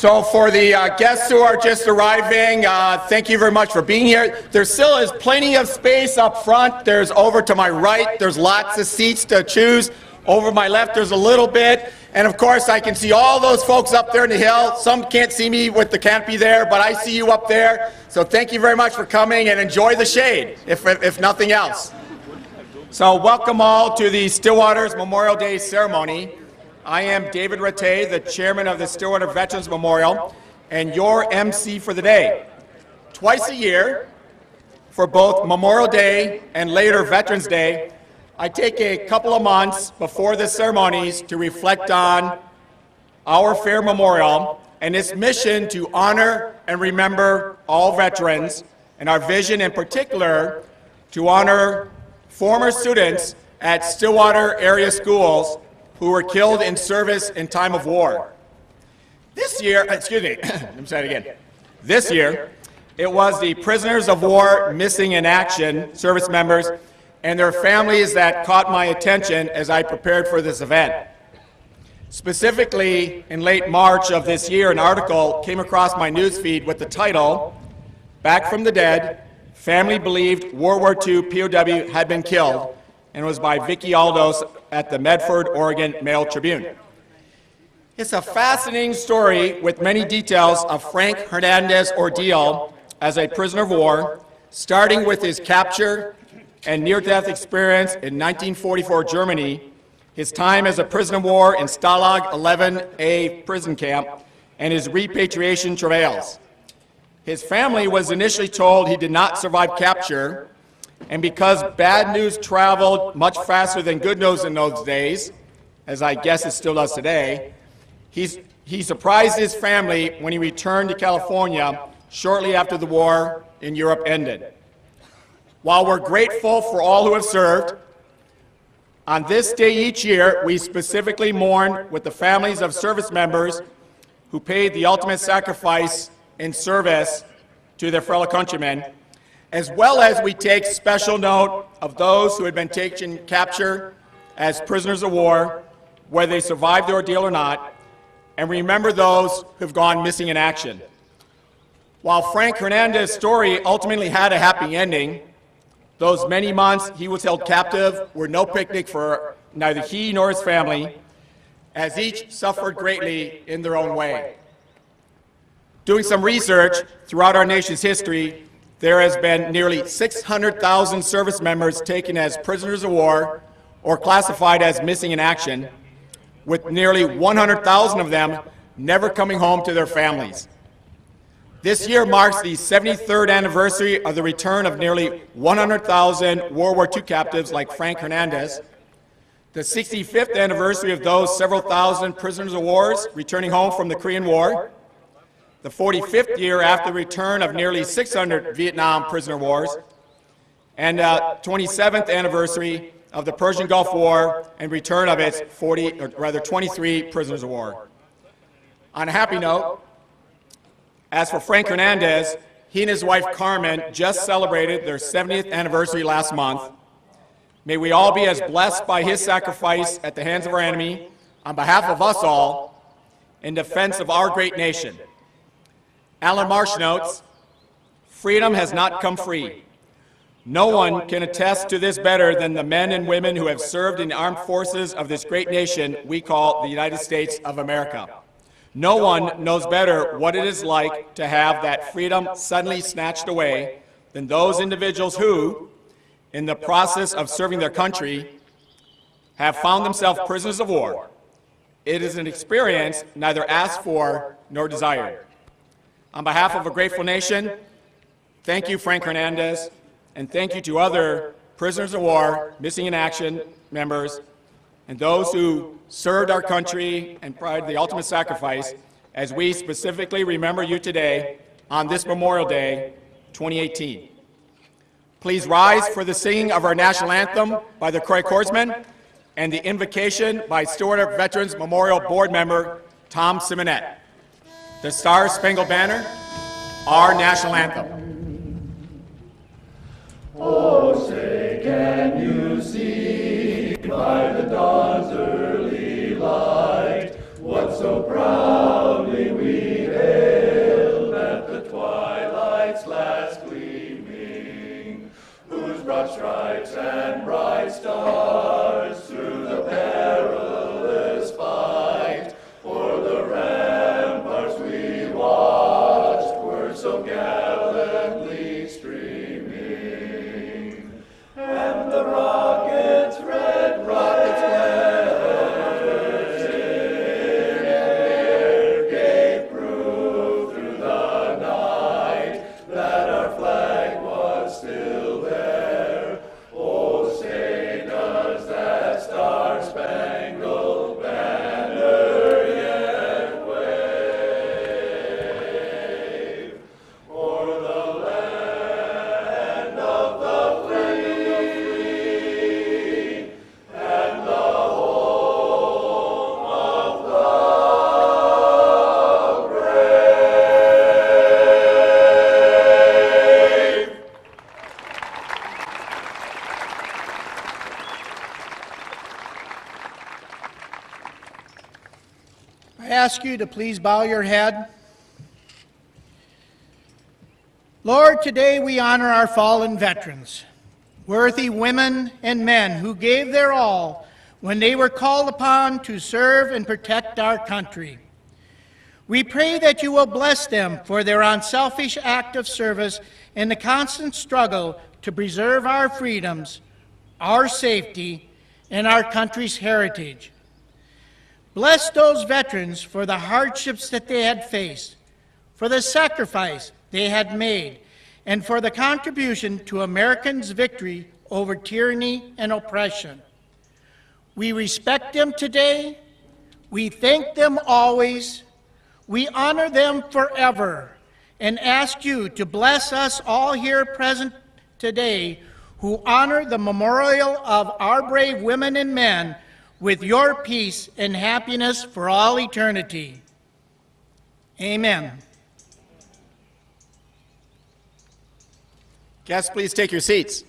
So for the guests who are just arriving, thank you very much for being here. There still is plenty of space up front. There's over to my right, there's lots of seats to choose. Over my left, there's a little bit. And of course, I can see all those folks up there in the hill. Some can't see me with the canopy there, but I see you up there. So thank you very much for coming and enjoy the shade, if nothing else. So welcome all to the Stillwater's Memorial Day ceremony. I am David Rattay, the chairman of the Stillwater Veterans Memorial, and your MC for the day. Twice a year, for both Memorial Day and later Veterans Day, I take a couple of months before the ceremonies to reflect on our fair memorial and its mission to honor and remember all veterans, and our vision in particular to honor former students at Stillwater area schools who were killed in service in time of war. This year, let me say it again. This year, it was the prisoners of war missing in action service members and their families that caught my attention as I prepared for this event. Specifically, in late March of this year, an article came across my newsfeed with the title, "Back from the Dead, Family Believed World War II POW Had Been Killed," and it was by Vicky Aldos at the Medford, Oregon Mail Tribune. It's a fascinating story with many details of Frank Hernandez's ordeal as a prisoner of war, starting with his capture and near-death experience in 1944 Germany, his time as a prisoner of war in Stalag 11A prison camp, and his repatriation travails. His family was initially told he did not survive capture, and because bad news traveled much faster than good news in those days, as I guess it still does today, he surprised his family when he returned to California shortly after the war in Europe ended. While we're grateful for all who have served, on this day each year, we specifically mourn with the families of service members who paid the ultimate sacrifice in service to their fellow countrymen, as well as we take special note of those who had been taken capture as prisoners of war, whether they survived the ordeal or not, and remember those who have gone missing in action. While Frank Hernandez's story ultimately had a happy ending, those many months he was held captive were no picnic for neither he nor his family, as each suffered greatly in their own way. Doing some research throughout our nation's history, there has been nearly 600,000 service members taken as prisoners of war or classified as missing in action, with nearly 100,000 of them never coming home to their families. This year marks the 73rd anniversary of the return of nearly 100,000 World War II captives like Frank Hernandez, the 65th anniversary of those several thousand prisoners of war returning home from the Korean War, the 45th year after the return of nearly 600 Vietnam prisoner of war, and the 27th anniversary of the Persian Gulf War and return of its 23 prisoners of war. On a happy note, as for Frank Hernandez, he and his wife Carmen just celebrated their 70th anniversary last month. May we all be as blessed by his sacrifice at the hands of our enemy, on behalf of us all, in defense of our great nation. Alan Marsh notes, "Freedom has not come free. No one can attest to this better than the men and women who have served in the armed forces of this great nation we call the United States of America. No one knows better what it is like to have that freedom suddenly snatched away than those individuals who, in the process of serving their country, have found themselves prisoners of war. It is an experience neither asked for nor desired." On behalf of a grateful nation, thank you, Frank Hernandez, and thank you to other prisoners of war, missing in action members, and those who served our country and provided the ultimate sacrifice, as we specifically remember you today on this Memorial Day, 2018. Please rise for the singing of our national anthem by the Croix Corpsmen and the invocation by Stillwater Veterans Memorial Board member Tom Simonette. The Star-Spangled Banner, our national anthem. Oh, say, can you see by the dawn's early light what so proudly we last gleaming, whose broad stripes and bright stars through the perilous fight o'er the ramparts we watched were so gallantly streaming, and the rockets' red rockets flared in air gave proof through the night that our flag was still there. Oh, say does that star-spangled banner yet wave o'er the land of the free and the home of the brave. I ask you to please bow your head. Lord, today we honor our fallen veterans, worthy women and men who gave their all when they were called upon to serve and protect our country. We pray that you will bless them for their unselfish act of service and the constant struggle to preserve our freedoms, our safety, and our country's heritage. Bless those veterans for the hardships that they had faced, for the sacrifice they had made, and for the contribution to Americans' victory over tyranny and oppression. We respect them today, we thank them always, we honor them forever, and ask you to bless us all here present today who honor the memorial of our brave women and men with your peace and happiness for all eternity. Amen. Guests, please take your seats.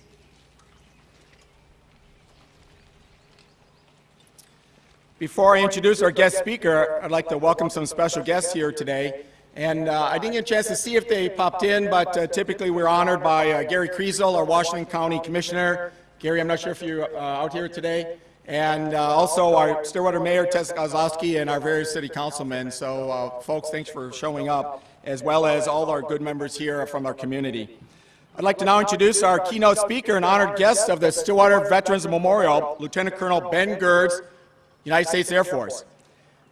Before I introduce our guest speaker, I'd like to welcome some special guests here today. And I didn't get a chance to see if they popped in, but typically we're honored by Gary Kriesel, our Washington County Commissioner. Gary, I'm not sure if you're out here today. And also our Stillwater Mayor, Tess Kozlowski, and our various city councilmen. So folks, thanks for showing up, as well as all our good members here from our community. I'd like to now introduce our keynote speaker and honored guest of the Stillwater Veterans Memorial, Lieutenant Colonel Ben Gertz, United States Air Force.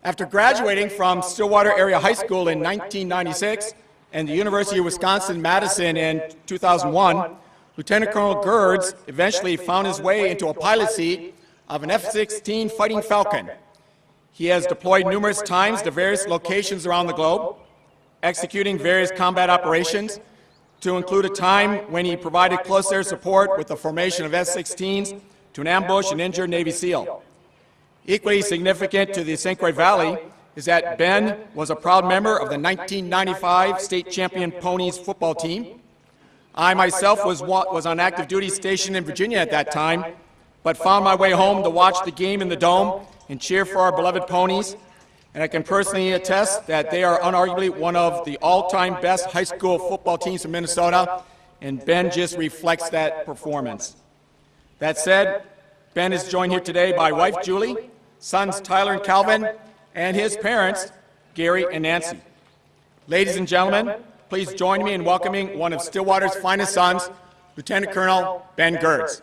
After graduating from Stillwater Area High School in 1996 and the University of Wisconsin-Madison in 2001, Lieutenant Colonel Gertz eventually found his way into a pilot seat of an F-16 Fighting Falcon. He has deployed numerous times to various locations around the globe, executing various combat operations, to include a time when he provided close air support with the formation of F-16s to ambush an injured Navy SEAL. Equally significant to the St. Croix Valley is that Ben was a proud member of the 1995 state champion Ponies football team. I myself was on active duty stationed in Virginia at that time, but found my way home to watch the game in the Dome and cheer for our beloved Ponies. And I can personally attest that they are unarguably one of the all-time best high school football teams in Minnesota, and Ben just reflects that performance. That said, Ben is joined here today by wife Julie, sons Tyler and Calvin, and his parents, Gary and Nancy. Ladies and gentlemen, please join me in welcoming one of Stillwater's finest sons, Lieutenant Colonel Ben Gertz.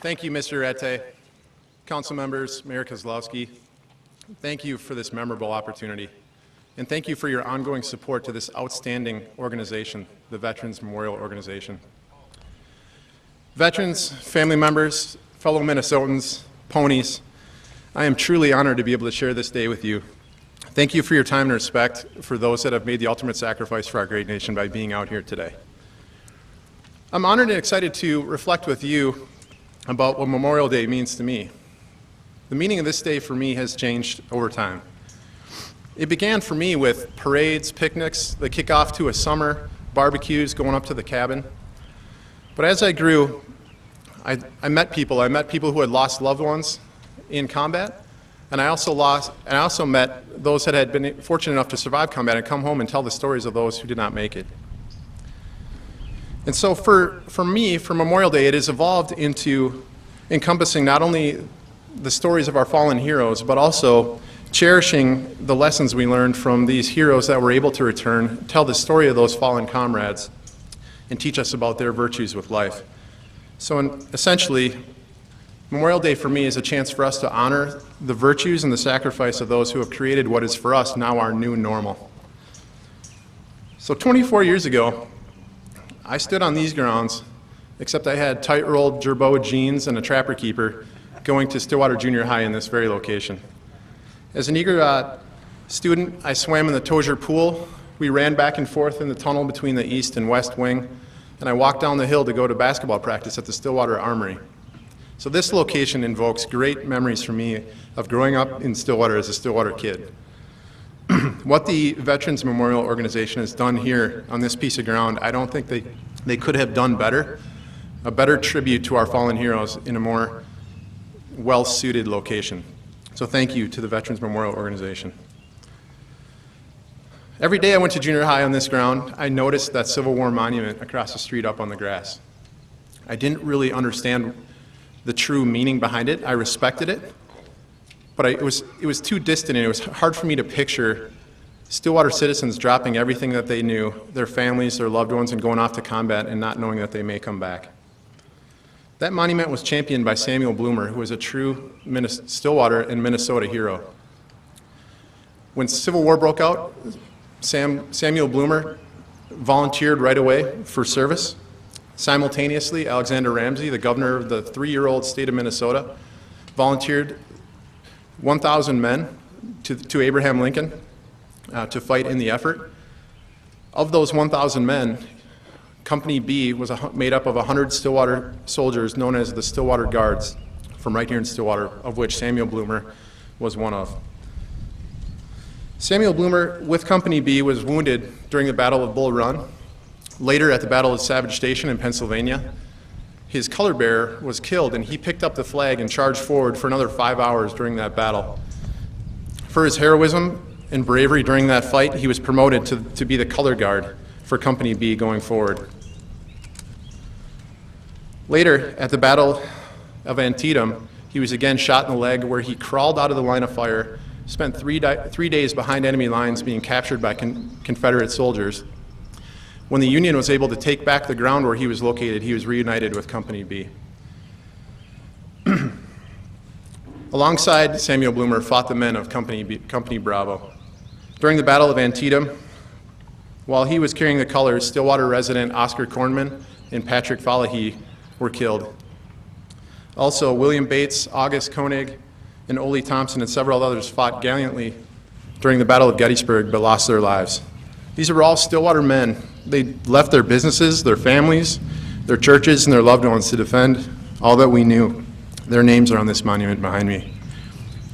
Thank you, Mr. Ette. Council members, Mayor Kozlowski, thank you for this memorable opportunity. And thank you for your ongoing support to this outstanding organization, the Veterans Memorial Organization. Veterans, family members, fellow Minnesotans, Ponies, I am truly honored to be able to share this day with you. Thank you for your time and respect for those that have made the ultimate sacrifice for our great nation by being out here today. I'm honored and excited to reflect with you about what Memorial Day means to me. The meaning of this day for me has changed over time. It began for me with parades, picnics, the kickoff to a summer, barbecues, going up to the cabin. But as I grew, I met people who had lost loved ones in combat. And I also met those that had been fortunate enough to survive combat and come home and tell the stories of those who did not make it. And so for me, for Memorial Day, it has evolved into encompassing not only the stories of our fallen heroes, but also cherishing the lessons we learned from these heroes that were able to return, tell the story of those fallen comrades, and teach us about their virtues with life. So essentially, Memorial Day for me is a chance for us to honor the virtues and the sacrifice of those who have created what is for us now our new normal. So 24 years ago, I stood on these grounds, except I had tight-rolled Gerbeau jeans and a trapper keeper going to Stillwater Junior High in this very location. As an eager student, I swam in the Tozier Pool. We ran back and forth in the tunnel between the east and west wing, and I walked down the hill to go to basketball practice at the Stillwater Armory. So this location invokes great memories for me of growing up in Stillwater as a Stillwater kid. What the Veterans Memorial Organization has done here on this piece of ground, I don't think they could have done better. A better tribute to our fallen heroes in a more well-suited location. So thank you to the Veterans Memorial Organization. Every day I went to junior high on this ground, I noticed that Civil War monument across the street up on the grass. I didn't really understand the true meaning behind it. I respected it, but it was too distant, and it was hard for me to picture Stillwater citizens dropping everything that they knew, their families, their loved ones, and going off to combat and not knowing that they may come back. That monument was championed by Samuel Bloomer, who was a true Stillwater and Minnesota hero. When Civil War broke out, Samuel Bloomer volunteered right away for service. Simultaneously, Alexander Ramsey, the governor of the 3-year-old state of Minnesota, volunteered 1,000 men to Abraham Lincoln to fight in the effort. Of those 1,000 men, Company B was made up of 100 Stillwater soldiers known as the Stillwater Guards from right here in Stillwater, of which Samuel Bloomer was one of. Samuel Bloomer, with Company B, was wounded during the Battle of Bull Run. Later, at the Battle of Savage Station in Pennsylvania, his color bearer was killed, and he picked up the flag and charged forward for another 5 hours during that battle. For his heroism and bravery during that fight, he was promoted to be the color guard for Company B going forward. Later, at the Battle of Antietam, he was again shot in the leg, where he crawled out of the line of fire, spent 3 days behind enemy lines being captured by Confederate soldiers. When the Union was able to take back the ground where he was located, he was reunited with Company B. Alongside Samuel Bloomer fought the men of Company Bravo. During the Battle of Antietam, while he was carrying the colors, Stillwater resident Oscar Kornman and Patrick Fallahy were killed. Also, William Bates, August Koenig, and Ole Thompson and several others fought gallantly during the Battle of Gettysburg but lost their lives. These were all Stillwater men. They left their businesses, their families, their churches, and their loved ones to defend all that we knew. Their names are on this monument behind me.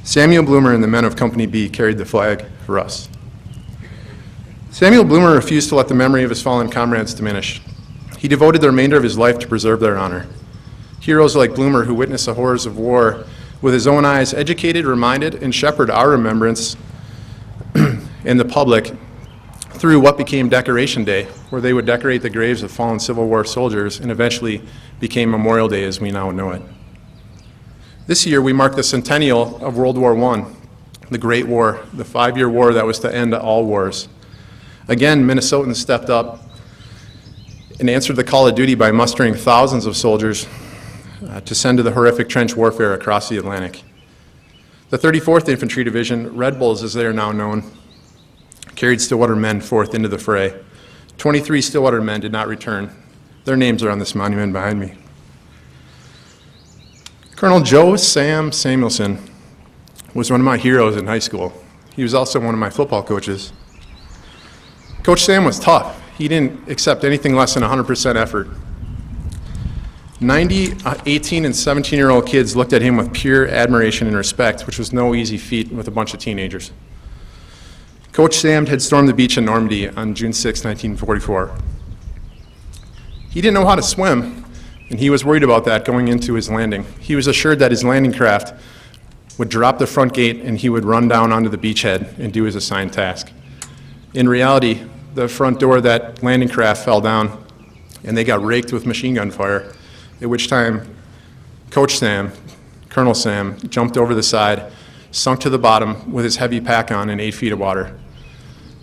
Samuel Bloomer and the men of Company B carried the flag for us. Samuel Bloomer refused to let the memory of his fallen comrades diminish. He devoted the remainder of his life to preserve their honor. Heroes like Bloomer, who witnessed the horrors of war with his own eyes, educated, reminded, and shepherded our remembrance in the public through what became Decoration Day, where they would decorate the graves of fallen Civil War soldiers and eventually became Memorial Day as we now know it. This year we mark the centennial of World War I, the Great War, the 5-year war that was to end all wars. Again, Minnesotans stepped up and answered the call of duty by mustering thousands of soldiers to send to the horrific trench warfare across the Atlantic. The 34th Infantry Division, Red Bulls as they are now known, carried Stillwater men forth into the fray. 23 Stillwater men did not return. Their names are on this monument behind me. Colonel Joe Sam Samuelson was one of my heroes in high school. He was also one of my football coaches. Coach Sam was tough. He didn't accept anything less than 100% effort. 90 18 and 17-year-old kids looked at him with pure admiration and respect, which was no easy feat with a bunch of teenagers. Coach Sam had stormed the beach in Normandy on June 6, 1944. He didn't know how to swim, and he was worried about that going into his landing. He was assured that his landing craft would drop the front gate and he would run down onto the beachhead and do his assigned task. In reality, the front door of that landing craft fell down and they got raked with machine gun fire, at which time Coach Sam, Colonel Sam, jumped over the side, sunk to the bottom with his heavy pack on in 8 feet of water.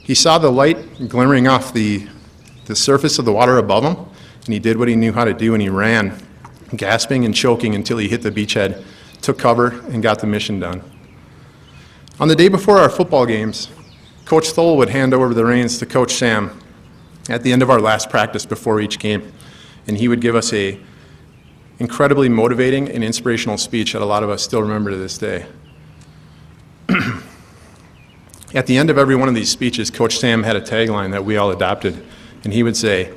He saw the light glimmering off the surface of the water above him, and he did what he knew how to do, and he ran, gasping and choking until he hit the beachhead, took cover, and got the mission done. On the day before our football games, Coach Thole would hand over the reins to Coach Sam at the end of our last practice before each game, and he would give us a incredibly motivating and inspirational speech that a lot of us still remember to this day. At the end of every one of these speeches, Coach Sam had a tagline that we all adopted, and he would say,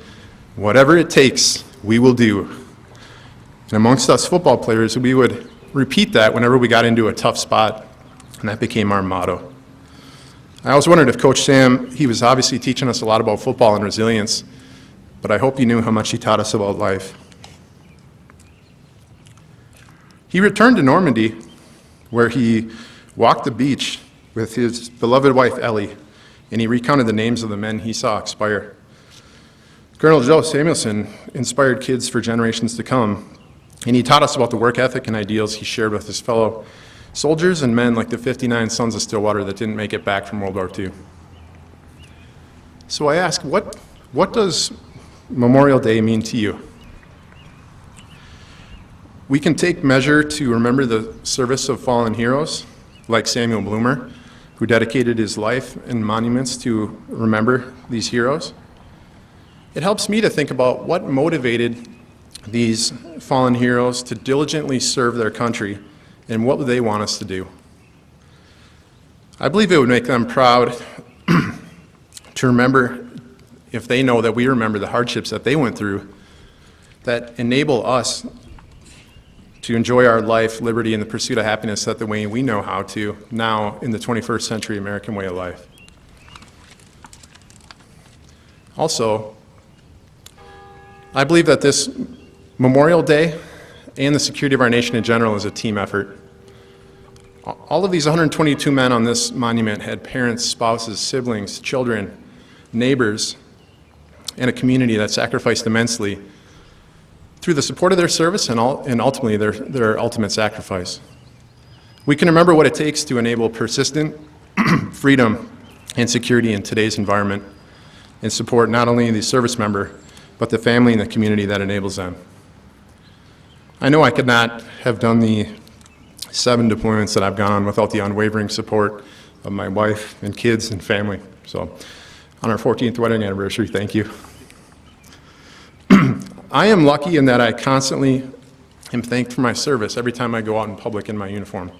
"Whatever it takes, we will do." And amongst us football players, we would repeat that whenever we got into a tough spot, and that became our motto. I always wondered if Coach Sam, he was obviously teaching us a lot about football and resilience, but I hope you knew how much he taught us about life. He returned to Normandy, where he walked the beach with his beloved wife, Ellie, and he recounted the names of the men he saw expire. Colonel Joe Samuelson inspired kids for generations to come, and he taught us about the work ethic and ideals he shared with his fellow soldiers and men like the 59 sons of Stillwater that didn't make it back from World War II. So I ask, what does Memorial Day mean to you? We can take measure to remember the service of fallen heroes, like Samuel Bloomer, who dedicated his life and monuments to remember these heroes. It helps me to think about what motivated these fallen heroes to diligently serve their country and what would they want us to do. I believe it would make them proud to remember, if they know that we remember the hardships that they went through, that enable us to enjoy our life, liberty, and the pursuit of happiness that the way we know how to now in the 21st century American way of life. Also, I believe that this Memorial Day and the security of our nation in general is a team effort. All of these 122 men on this monument had parents, spouses, siblings, children, neighbors, and a community that sacrificed immensely through the support of their service and ultimately their ultimate sacrifice. We can remember what it takes to enable persistent freedom and security in today's environment and support not only the service member, but the family and the community that enables them. I know I could not have done the 7 deployments that I've gone on without the unwavering support of my wife and kids and family. So on our 14th wedding anniversary, thank you. I am lucky in that I constantly am thanked for my service every time I go out in public in my uniform.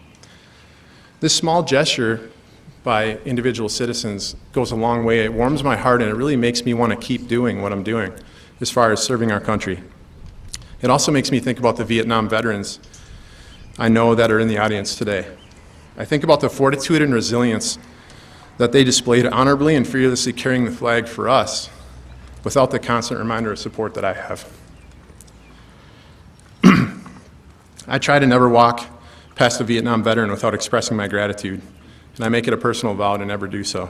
This small gesture by individual citizens goes a long way. It warms my heart and it really makes me want to keep doing what I'm doing as far as serving our country. It also makes me think about the Vietnam veterans I know that are in the audience today. I think about the fortitude and resilience that they displayed honorably and fearlessly carrying the flag for us without the constant reminder of support that I have. I try to never walk past a Vietnam veteran without expressing my gratitude, and I make it a personal vow to never do so.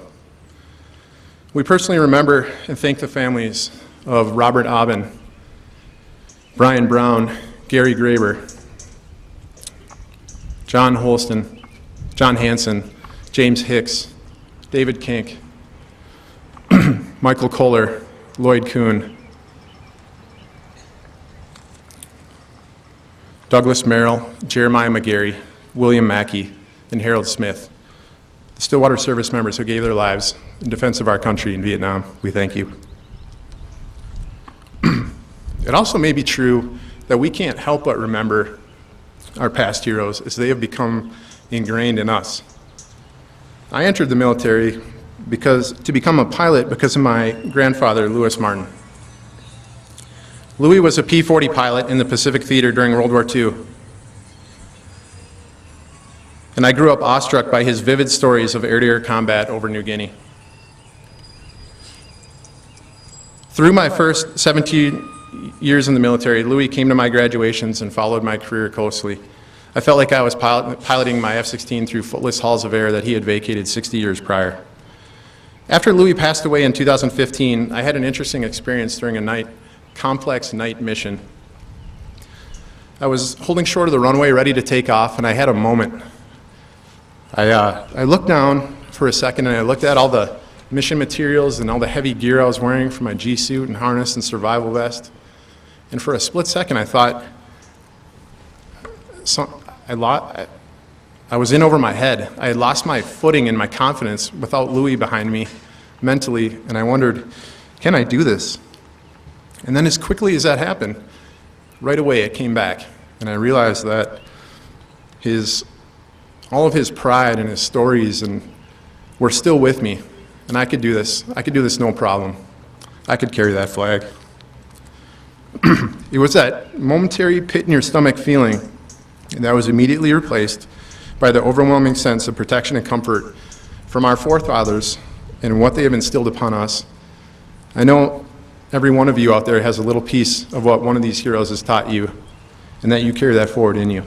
We personally remember and thank the families of Robert Aubin, Brian Brown, Gary Graber, John Holston, John Hansen, James Hicks, David Kink, Michael Kohler, Lloyd Kuhn, Douglas Merrill, Jeremiah McGarry, William Mackey, and Harold Smith, the Stillwater service members who gave their lives in defense of our country in Vietnam. We thank you. It also may be true that we can't help but remember our past heroes as they have become ingrained in us. I entered the military to become a pilot because of my grandfather, Louis Martin. Louis was a P-40 pilot in the Pacific Theater during World War II. And I grew up awestruck by his vivid stories of air-to-air combat over New Guinea. Through my first 17 years in the military, Louis came to my graduations and followed my career closely. I felt like I was piloting my F-16 through footless halls of air that he had vacated 60 years prior. After Louis passed away in 2015, I had an interesting experience during a complex night mission. I was holding short of the runway, ready to take off, and I had a moment. I looked down for a second, and I looked at all the mission materials and all the heavy gear I was wearing for my G-suit and harness and survival vest. And for a split second, I thought, I was in over my head. I had lost my footing and my confidence without Louis behind me mentally, and I wondered, can I do this? And then as quickly as that happened, right away it came back, and I realized that all of his pride and his stories were still with me, and I could do this. I could do this no problem. I could carry that flag. It was that momentary pit-in-your-stomach feeling that was immediately replaced by the overwhelming sense of protection and comfort from our forefathers and what they have instilled upon us. I know every one of you out there has a little piece of what one of these heroes has taught you, and that you carry that forward in you.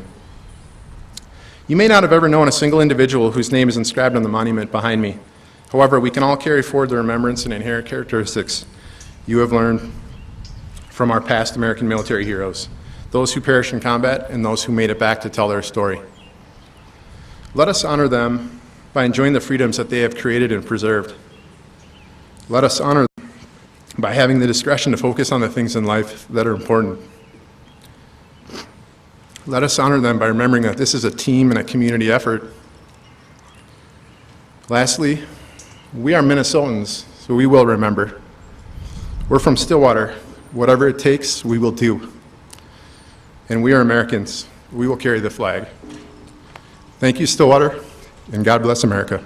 You may not have ever known a single individual whose name is inscribed on the monument behind me. However, we can all carry forward the remembrance and inherent characteristics you have learned from our past American military heroes, those who perished in combat and those who made it back to tell their story. Let us honor them by enjoying the freedoms that they have created and preserved. Let us honor them by having the discretion to focus on the things in life that are important. Let us honor them by remembering that this is a team and a community effort. Lastly, we are Minnesotans, so we will remember. We're from Stillwater. Whatever it takes, we will do. And we are Americans. We will carry the flag. Thank you, Stillwater, and God bless America.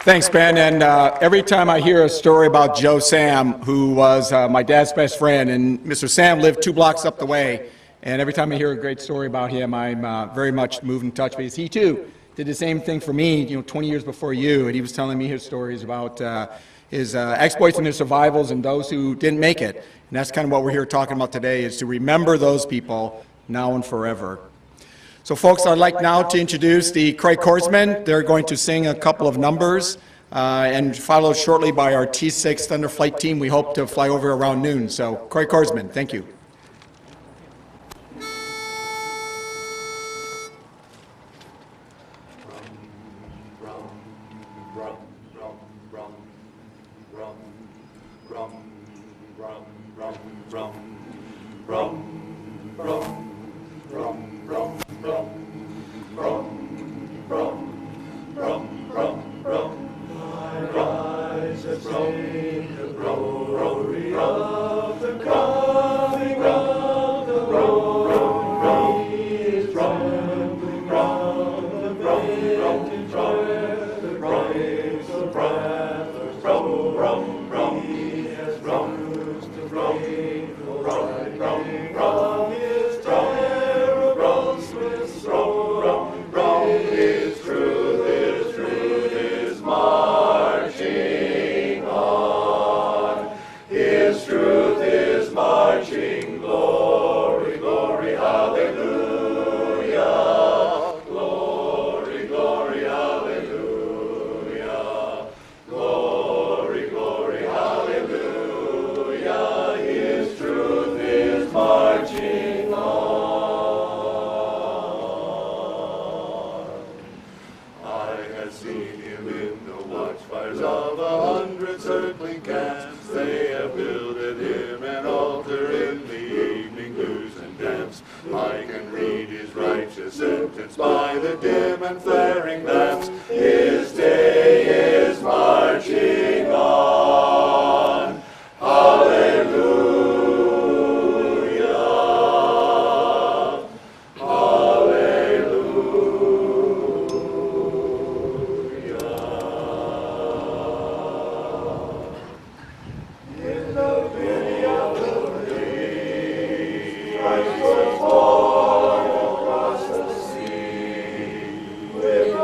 Thanks, Ben. And every time I hear a story about Joe Sam, who was my dad's best friend, and Mr. Sam lived 2 blocks up the way, and every time I hear a great story about him, I'm very much moved and touched because he too did the same thing for me, 20 years before you, and he was telling me his stories about his exploits and his survivals and those who didn't make it. And that's kind of what we're here talking about today, is to remember those people now and forever. So folks, I'd like now to introduce the Craig Horsemen. They're going to sing a couple of numbers and followed shortly by our T6 Thunder Flight team. We hope to fly over around noon. So Craig Horsemen, thank you. With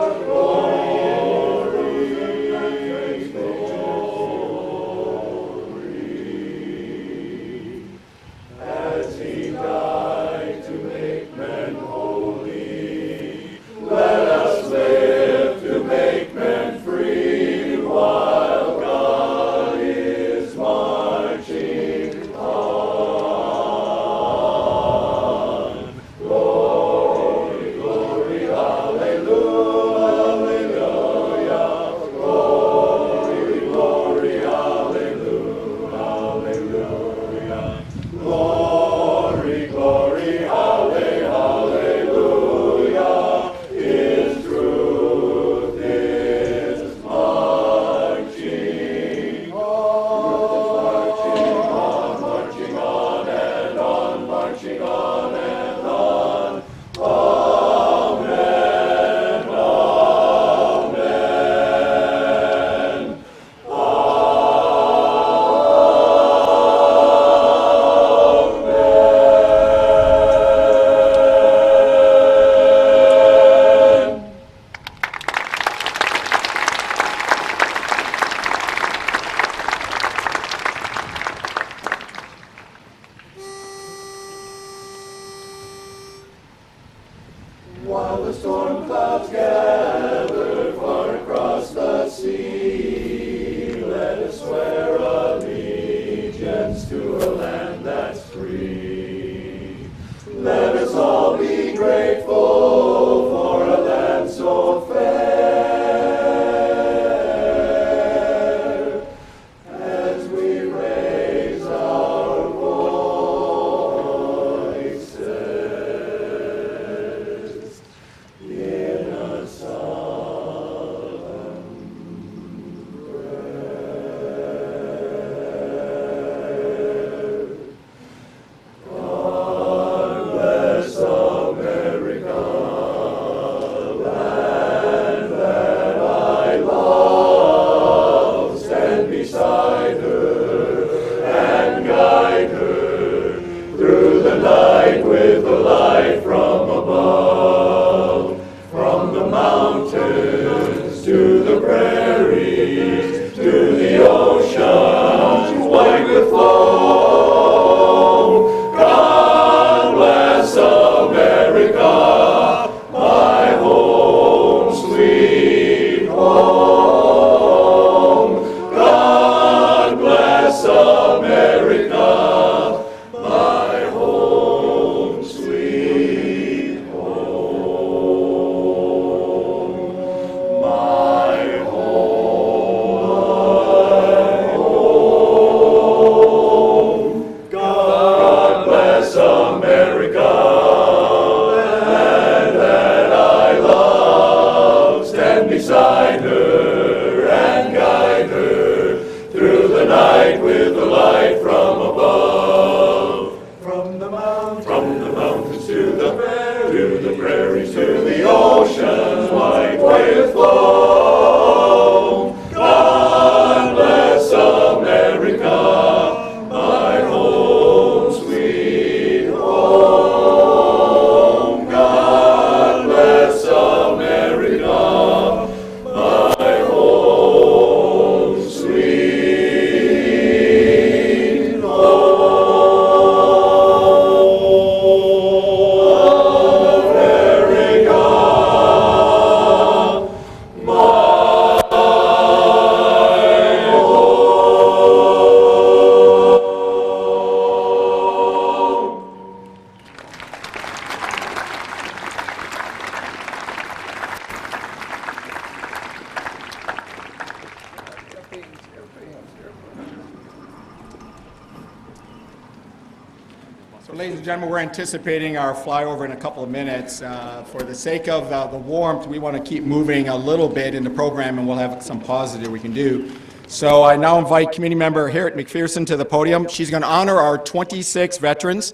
So, ladies and gentlemen, we're anticipating our flyover in a couple of minutes. For the sake of the warmth, we want to keep moving a little bit in the program, and we'll have some pauses that we can do. So I now invite committee member Harriet McPherson to the podium. She's going to honor our 26 veterans.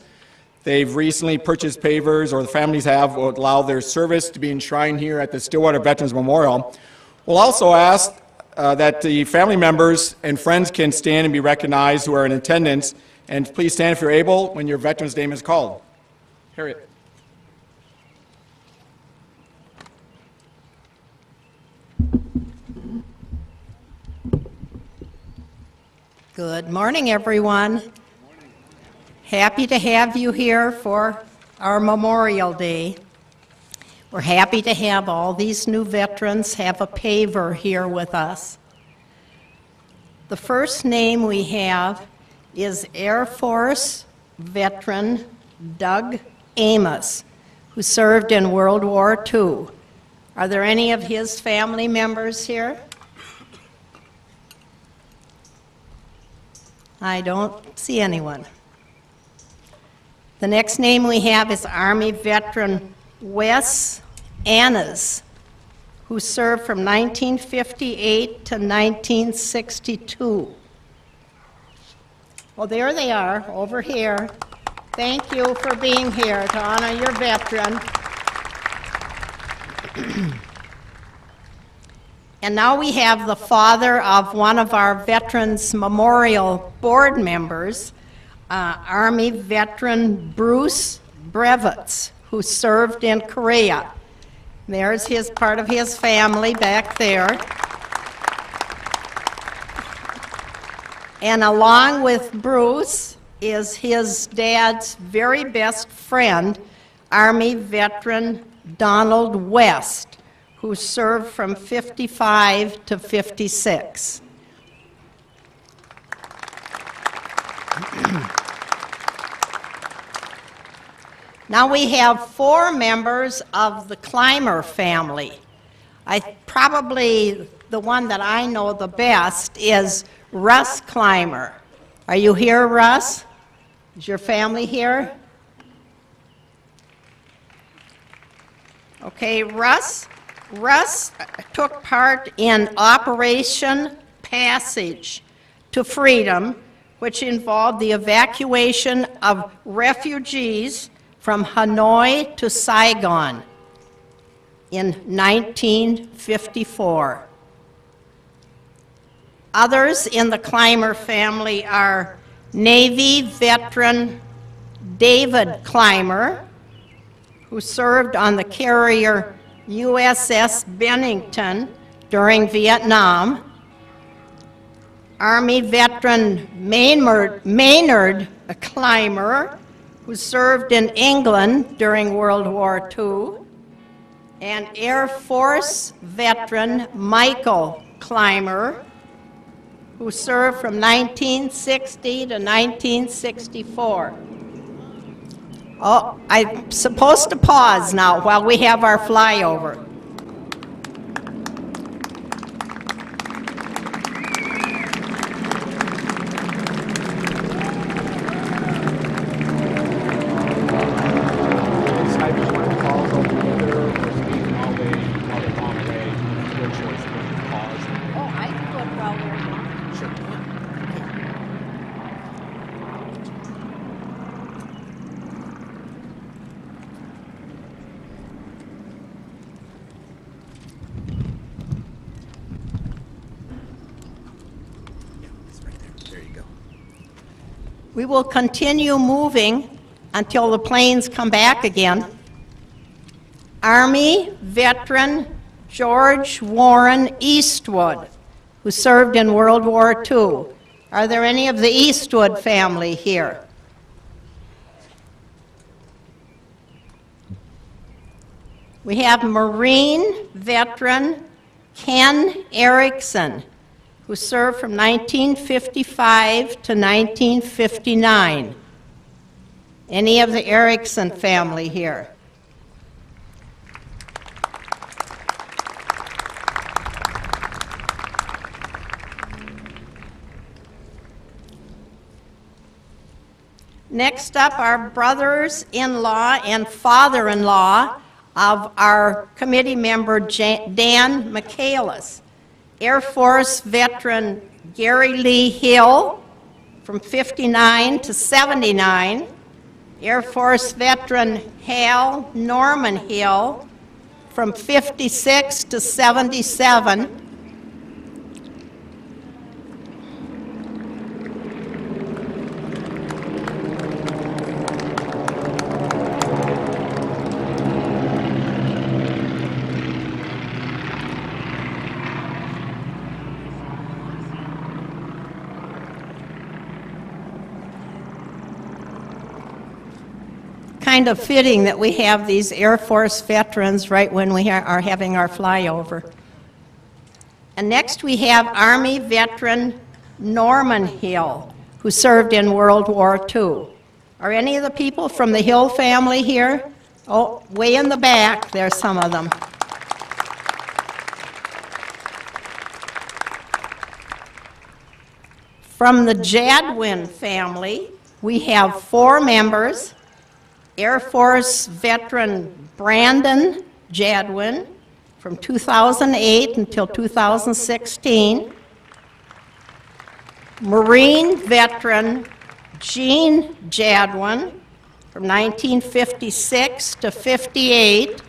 They've recently purchased pavers, or the families have, will allow their service to be enshrined here at the Stillwater Veterans Memorial. We'll also ask that the family members and friends can stand and be recognized who are in attendance. And please stand if you're able when your veteran's name is called. Harriet. Good morning, everyone. Happy to have you here for our Memorial Day. We're happy to have all these new veterans have a paver here with us. The first name we have is Air Force veteran Doug Amos, who served in World War II. Are there any of his family members here? I don't see anyone. The next name we have is Army veteran Wes Annas, who served from 1958 to 1962. Well, there they are, over here. Thank you for being here to honor your veteran. And now we have the father of one of our Veterans Memorial Board members, Army veteran Bruce Brevitz, who served in Korea. There's part of his family back there. And along with Bruce is his dad's very best friend, Army veteran Donald West, who served from 55 to 56. Now we have 4 members of the Clymer family. Probably the one that I know the best is Russ Clymer. Are you here, Russ? Is your family here? Okay, Russ took part in Operation Passage to Freedom, which involved the evacuation of refugees from Hanoi to Saigon in 1954. Others in the Clymer family are Navy veteran David Clymer, who served on the carrier USS Bennington during Vietnam, Army veteran Maynard Clymer, who served in England during World War II, and Air Force veteran Michael Clymer, who served from 1960 to 1964. Oh, I'm supposed to pause now while we have our flyover. We will continue moving until the planes come back again. Army veteran George Warren Eastwood, who served in World War II. Are there any of the Eastwood family here? We have Marine veteran Ken Erickson, who served from 1955 to 1959. Any of the Erickson family here? Next up, our brothers-in-law and father-in-law of our committee member Dan Michaelis. Air Force veteran Gary Lee Hill from 59 to 79. Air Force veteran Hal Norman Hill from 56 to 77. Kind of fitting that we have these Air Force veterans right when we are having our flyover. And next we have Army veteran Norman Hill, who served in World War II. Are any of the people from the Hill family here? Oh, way in the back, there's some of them. From the Jadwin family, we have 4 members. Air Force veteran Brandon Jadwin from 2008 until 2016. Marine veteran Gene Jadwin from 1956 to 58.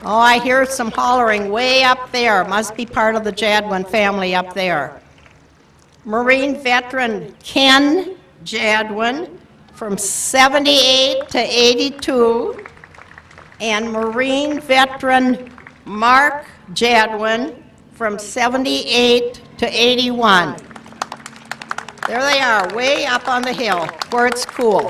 Oh, I hear some hollering way up there. Must be part of the Jadwin family up there. Marine veteran Ken Jadwin from 78 to 82, and Marine veteran Mark Jadwin from 78 to 81. There they are, way up on the hill, where it's cool.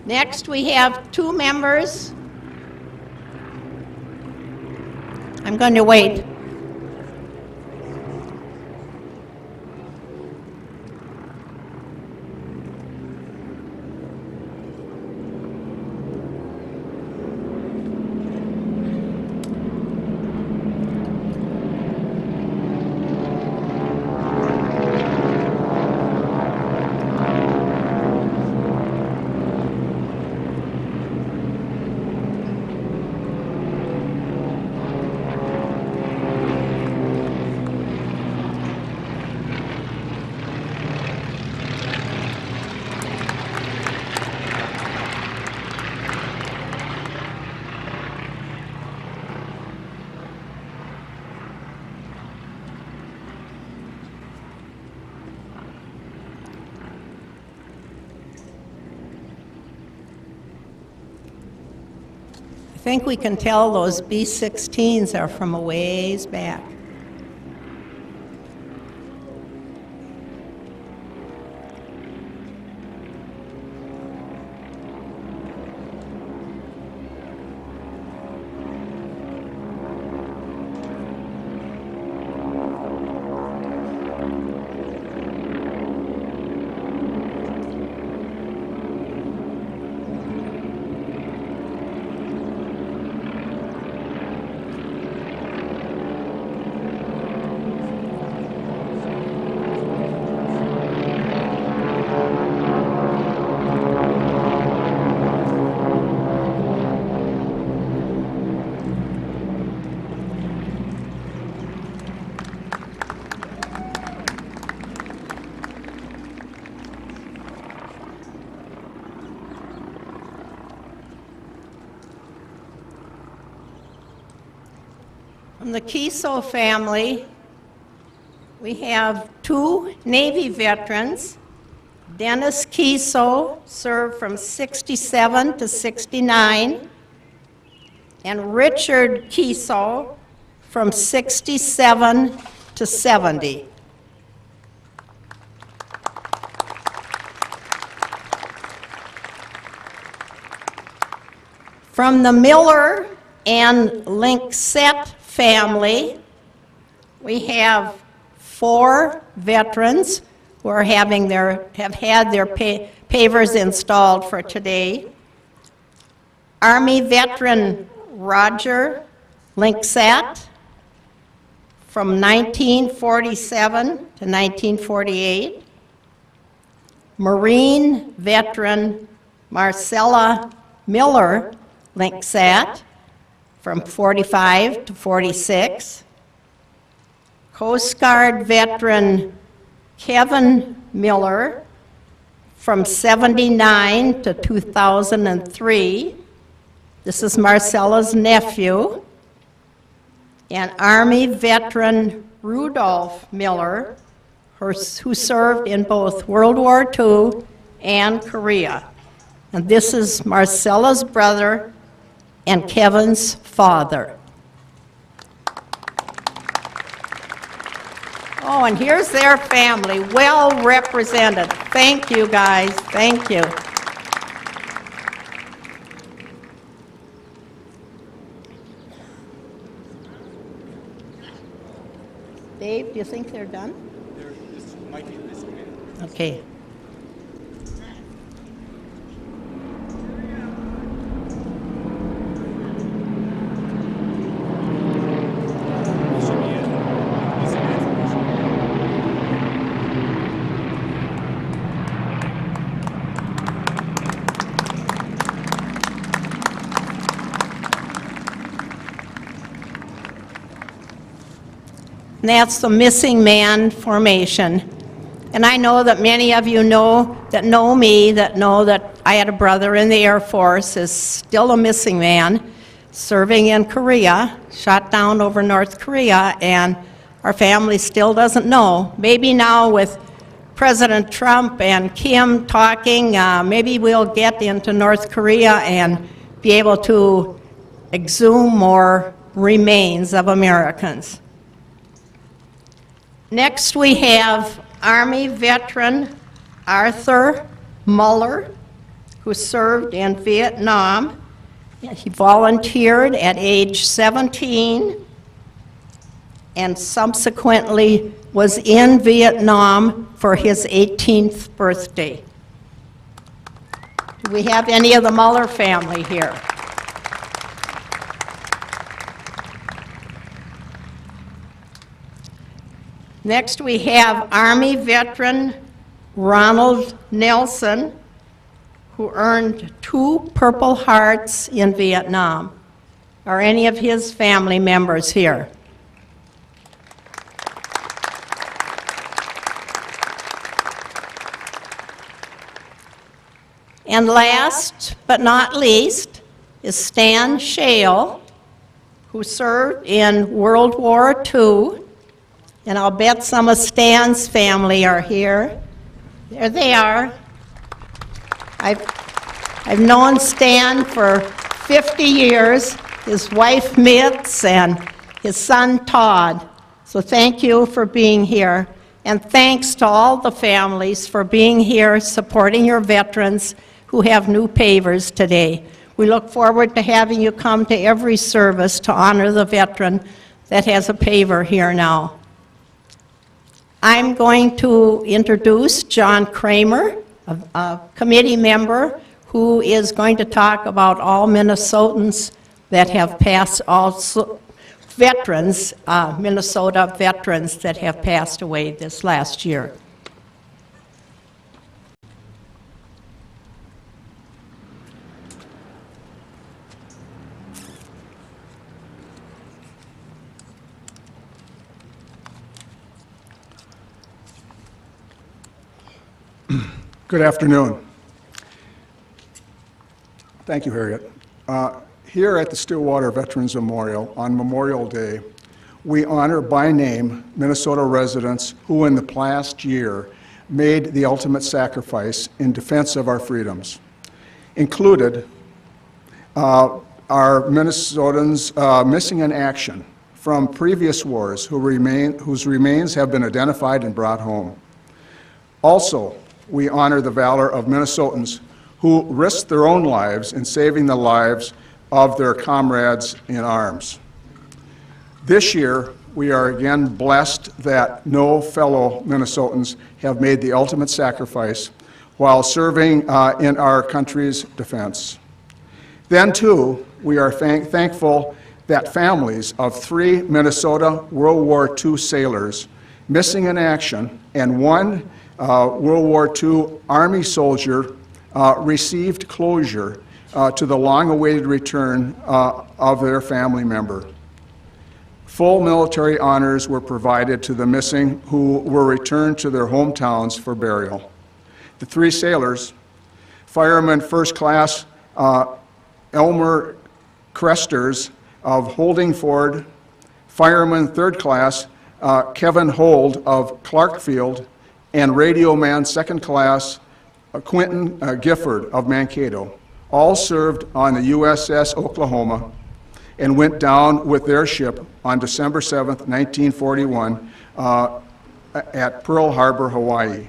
Next, we have 2 members. I'm going to wait. I think we can tell those B-16s are from a ways back. From the Kiso family, we have 2 Navy veterans, Dennis Kiso served from 67 to 69, and Richard Kiso from 67 to 70. From the Miller and Linksett family, we have 4 veterans who are have had their pavers installed for today. Army veteran Roger Linksett from 1947 to 1948. Marine veteran Marcella Miller Linksett from 45 to 46. Coast Guard veteran Kevin Miller from 79 to 2003. This is Marcella's nephew. And Army veteran Rudolph Miller, who served in both World War II and Korea. And this is Marcella's brother and Kevin's father. Oh, and here's their family, well represented. Thank you, guys. Thank you. Dave, do you think they're done? This might be this way. Okay. And that's the missing man formation. And I know that many of you know that I had a brother in the Air Force, is still a missing man, serving in Korea, shot down over North Korea, and our family still doesn't know. Maybe now with President Trump and Kim talking, maybe we'll get into North Korea and be able to exhume more remains of Americans. Next, we have Army veteran Arthur Muller, who served in Vietnam. He volunteered at age 17 and subsequently was in Vietnam for his 18th birthday. Do we have any of the Muller family here? Next, we have Army veteran Ronald Nelson, who earned 2 Purple Hearts in Vietnam. Are any of his family members here? And last but not least is Stan Shale, who served in World War II. And I'll bet some of Stan's family are here. There they are. I've known Stan for 50 years, his wife Mitz, and his son Todd. So thank you for being here. And thanks to all the families for being here, supporting your veterans who have new pavers today. We look forward to having you come to every service to honor the veteran that has a paver here now. I'm going to introduce John Kramer, a committee member who is going to talk about all Minnesotans that have passed, also veterans, Minnesota veterans that have passed away this last year. Good afternoon. Thank you, Harriet. Here at the Stillwater Veterans Memorial on Memorial Day, we honor by name Minnesota residents who in the past year made the ultimate sacrifice in defense of our freedoms. Included are Minnesotans missing in action from previous wars whose remains have been identified and brought home. Also, we honor the valor of Minnesotans who risked their own lives in saving the lives of their comrades in arms. This year, we are again blessed that no fellow Minnesotans have made the ultimate sacrifice while serving in our country's defense. Then, too, we are thankful that families of 3 Minnesota World War II sailors missing in action and 1 World War II Army soldier received closure to the long-awaited return of their family member. Full military honors were provided to the missing who were returned to their hometowns for burial. The 3 sailors, Fireman First Class Elmer Cresters of Holdingford, Fireman Third Class Kevin Hold of Clarkfield, and Radio Man Second Class Quentin Gifford of Mankato, all served on the USS Oklahoma and went down with their ship on December 7th, 1941 at Pearl Harbor, Hawaii.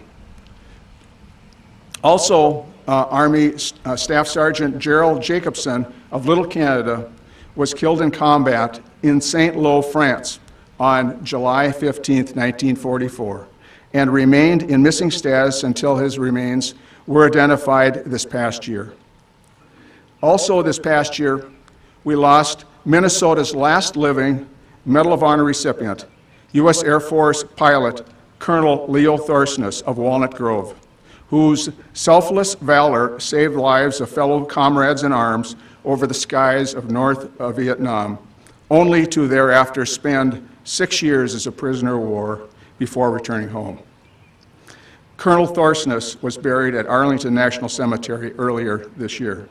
Also, Army Staff Sergeant Gerald Jacobson of Little Canada was killed in combat in Saint-Lô, France on July 15th, 1944, and remained in missing status until his remains were identified this past year. Also this past year, we lost Minnesota's last living Medal of Honor recipient, U.S. Air Force pilot Colonel Leo Thorsness of Walnut Grove, whose selfless valor saved lives of fellow comrades in arms over the skies of North Vietnam, only to thereafter spend 6 years as a prisoner of war before returning home. Colonel Thorsness was buried at Arlington National Cemetery earlier this year.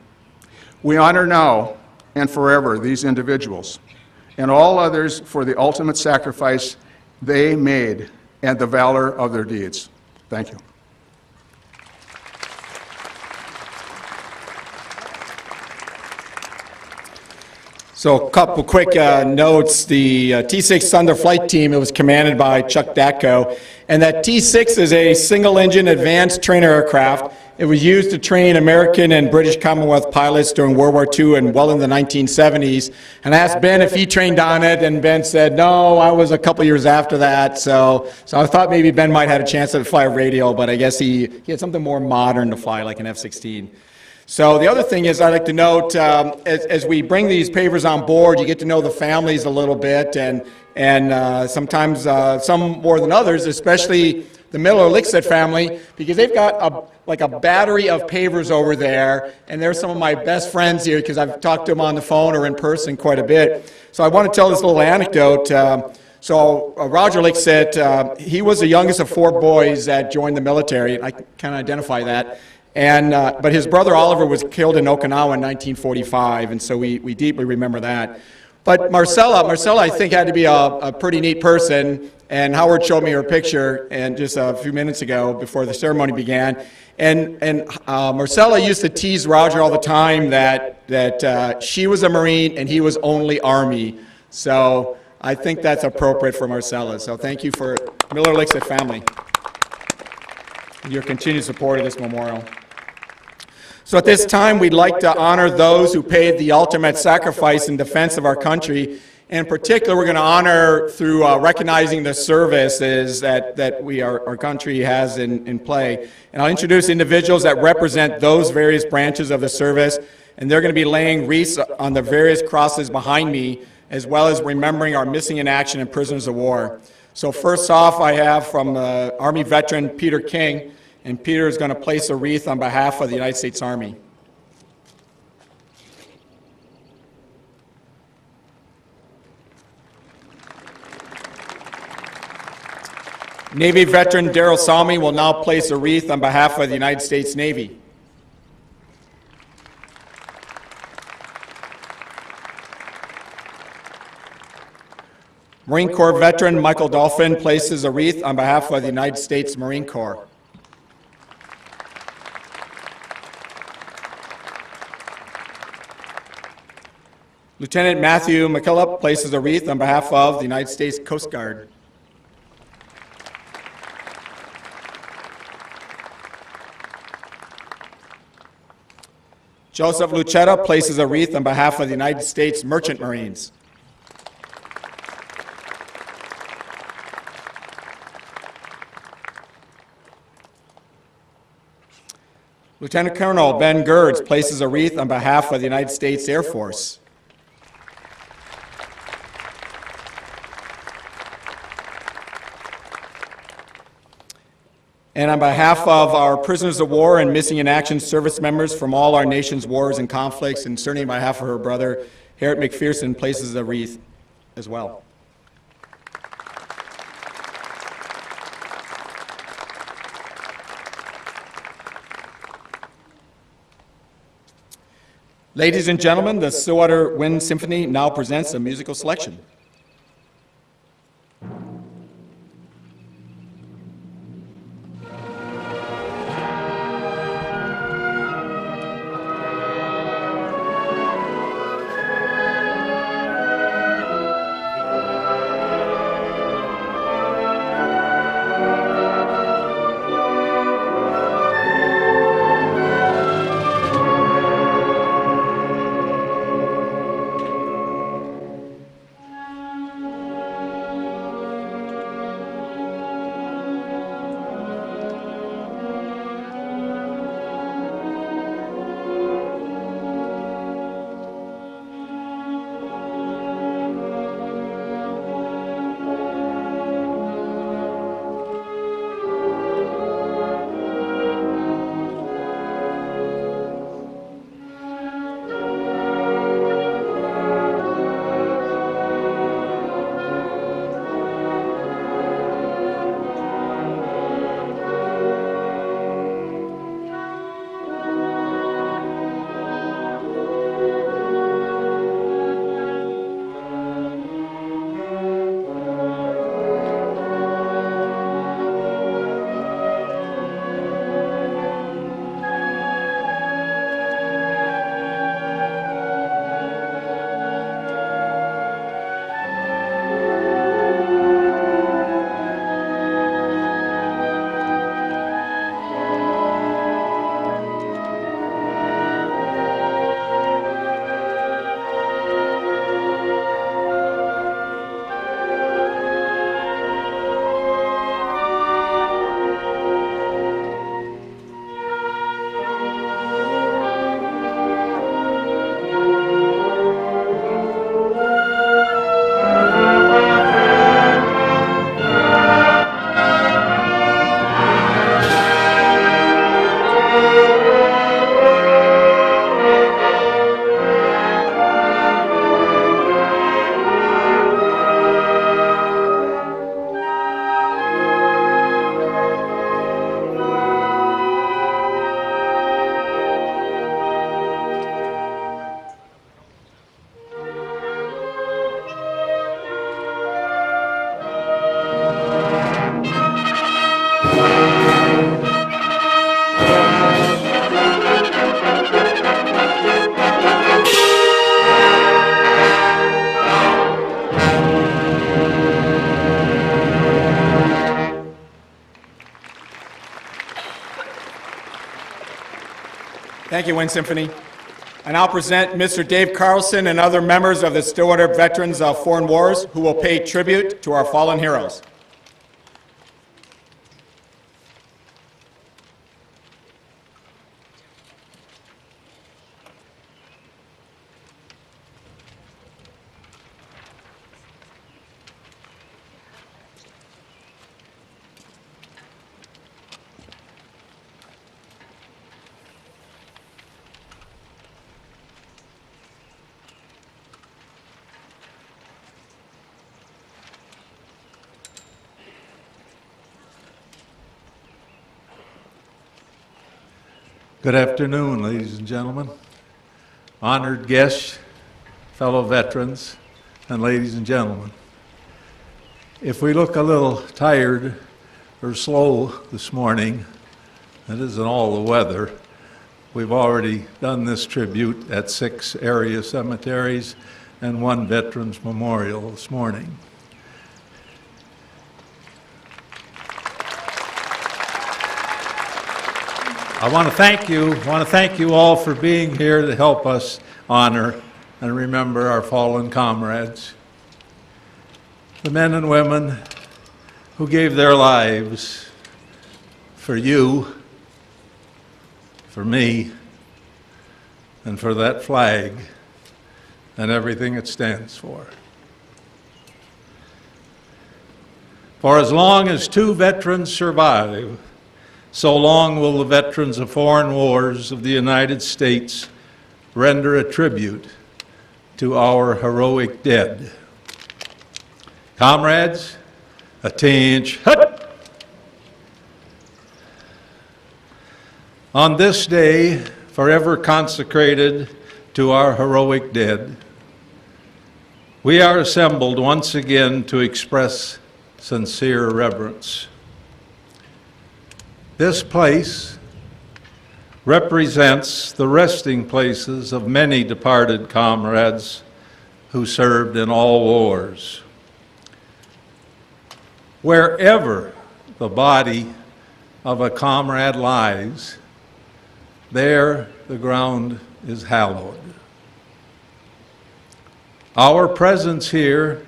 We honor now and forever these individuals and all others for the ultimate sacrifice they made and the valor of their deeds. Thank you. So a couple quick notes. The T-6 Thunder flight team, it was commanded by Chuck Datko, and that T-6 is a single-engine advanced trainer aircraft. It was used to train American and British Commonwealth pilots during World War II and well in the 1970s. And I asked Ben if he trained on it, and Ben said, no, I was a couple years after that. So I thought maybe Ben might have had a chance to fly a radio, but I guess he had something more modern to fly, like an F-16. So the other thing is I'd like to note, as we bring these pavers on board, you get to know the families a little bit, and sometimes some more than others, especially the Miller-Lixet family, because they've got like a battery of pavers over there, and they're some of my best friends here because I've talked to them on the phone or in person quite a bit. So I want to tell this little anecdote. Roger Lixet, he was the youngest of 4 boys that joined the military, and I can identify that. But his brother Oliver was killed in Okinawa in 1945, and so we deeply remember that. But Marcella, I think, had to be a pretty neat person, and Howard showed me her picture and just a few minutes ago before the ceremony began. And Marcella used to tease Roger all the time that she was a Marine and he was only Army. So I think that's appropriate for Marcella. So thank you for Miller-Lixet family, your continued support of this memorial. So at this time, we'd like to honor those who paid the ultimate sacrifice in defense of our country. In particular, we're going to honor through recognizing the services that our country has in play. And I'll introduce individuals that represent those various branches of the service, and they're going to be laying wreaths on the various crosses behind me, as well as remembering our missing in action and prisoners of war. So first off, I have from Army veteran Peter King, and Peter is going to place a wreath on behalf of the United States Army. Navy veteran Darrell Salmi will now place a wreath on behalf of the United States Navy. Marine Corps veteran Michael Dolphin places a wreath on behalf of the United States Marine Corps. Lieutenant Matthew McKillop places a wreath on behalf of the United States Coast Guard. Joseph Lucetta places a wreath on behalf of the United States Merchant Marines. Lieutenant Colonel Ben Gerds places a wreath on behalf of the United States Air Force. And on behalf of our prisoners of war and missing in action service members from all our nation's wars and conflicts, and certainly on behalf of her brother, Harriet McPherson, places a wreath as well. Ladies and gentlemen, the Stillwater Wind Symphony now presents a musical selection. Thank you, Wind Symphony. I now present Mr. Dave Carlson and other members of the Stillwater Veterans of Foreign Wars who will pay tribute to our fallen heroes. Good afternoon, ladies and gentlemen, honored guests, fellow veterans, and ladies and gentlemen. If we look a little tired or slow this morning, that isn't all the weather. We've already done this tribute at 6 area cemeteries, and one Veterans Memorial this morning. I want to thank you all for being here to help us honor and remember our fallen comrades, the men and women who gave their lives for you, for me, and for that flag and everything it stands for. For as long as two veterans survive, so long will the veterans of foreign wars of the United States render a tribute to our heroic dead. Comrades, attention. On this day, forever consecrated to our heroic dead, we are assembled once again to express sincere reverence. This place represents the resting places of many departed comrades who served in all wars. Wherever the body of a comrade lies, there the ground is hallowed. Our presence here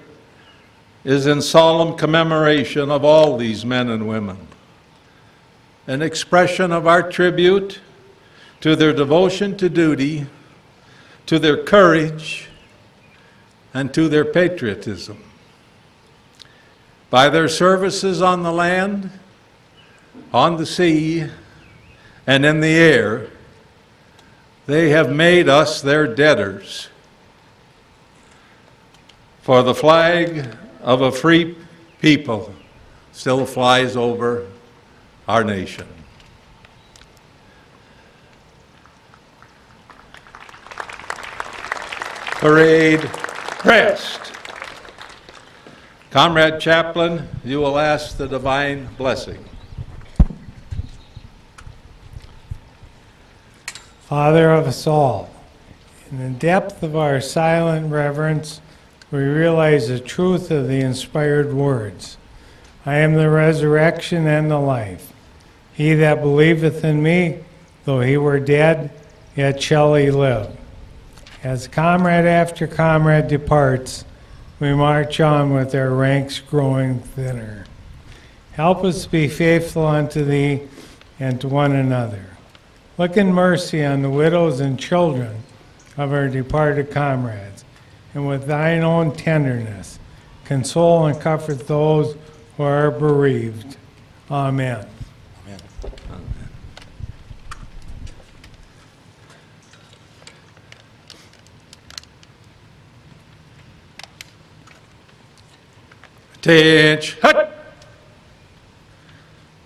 is in solemn commemoration of all these men and women, an expression of our tribute to their devotion to duty, to their courage, and to their patriotism. By their services on the land, on the sea, and in the air, they have made us their debtors. For the flag of a free people still flies over our nation. Parade rest. Comrade Chaplain, you will ask the divine blessing. Father of us all, in the depth of our silent reverence, we realize the truth of the inspired words. I am the resurrection and the life. He that believeth in me, though he were dead, yet shall he live. As comrade after comrade departs, we march on with our ranks growing thinner. Help us be faithful unto thee and to one another. Look in mercy on the widows and children of our departed comrades, and with thine own tenderness, console and comfort those who are bereaved. Amen. Amen. Attention.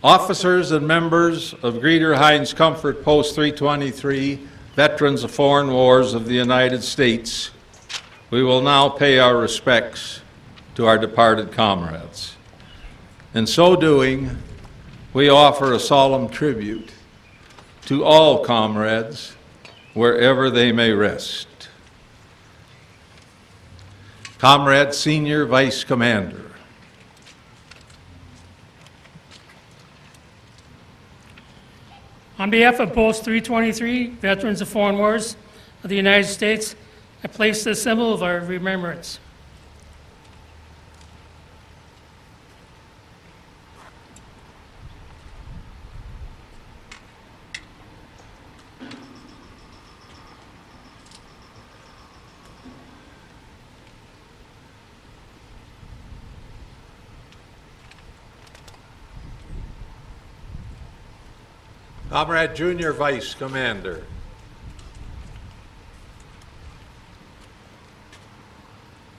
Officers and members of Greeter Hines Comfort Post 323, veterans of foreign wars of the United States, we will now pay our respects to our departed comrades. In so doing, we offer a solemn tribute to all comrades wherever they may rest. Comrade Senior Vice Commander. On behalf of Post 323, Veterans of Foreign Wars of the United States, I place this symbol of our remembrance. Comrade Junior Vice Commander.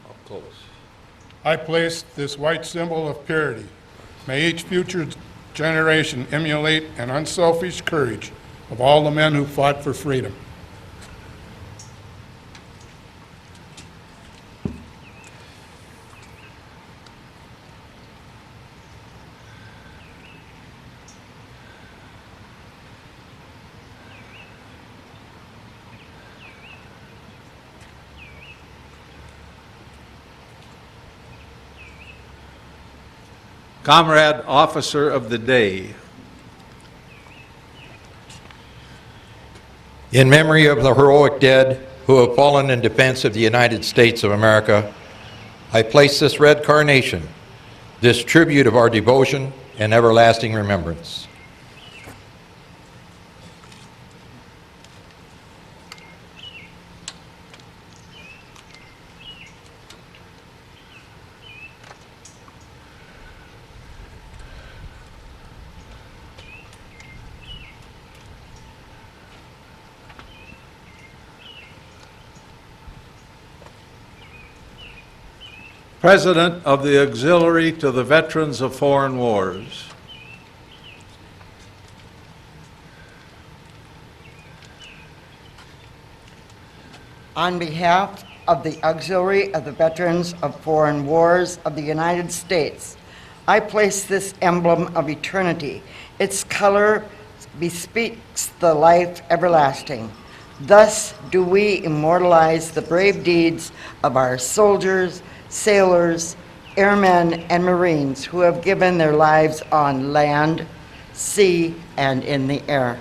Up close. I place this white symbol of purity. May each future generation emulate an unselfish courage of all the men who fought for freedom. Comrade Officer of the Day. In memory of the heroic dead who have fallen in defense of the United States of America, I place this red carnation, this tribute of our devotion and everlasting remembrance. President of the Auxiliary to the Veterans of Foreign Wars. On behalf of the Auxiliary of the Veterans of Foreign Wars of the United States, I place this emblem of eternity. Its color bespeaks the life everlasting. Thus do we immortalize the brave deeds of our soldiers, sailors, airmen, and Marines who have given their lives on land, sea, and in the air.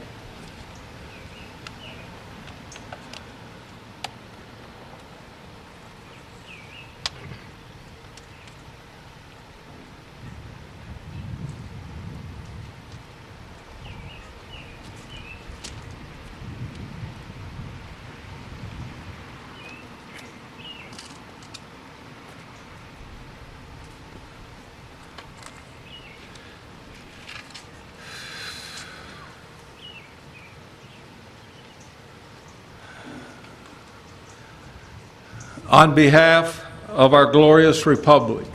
On behalf of our glorious republic,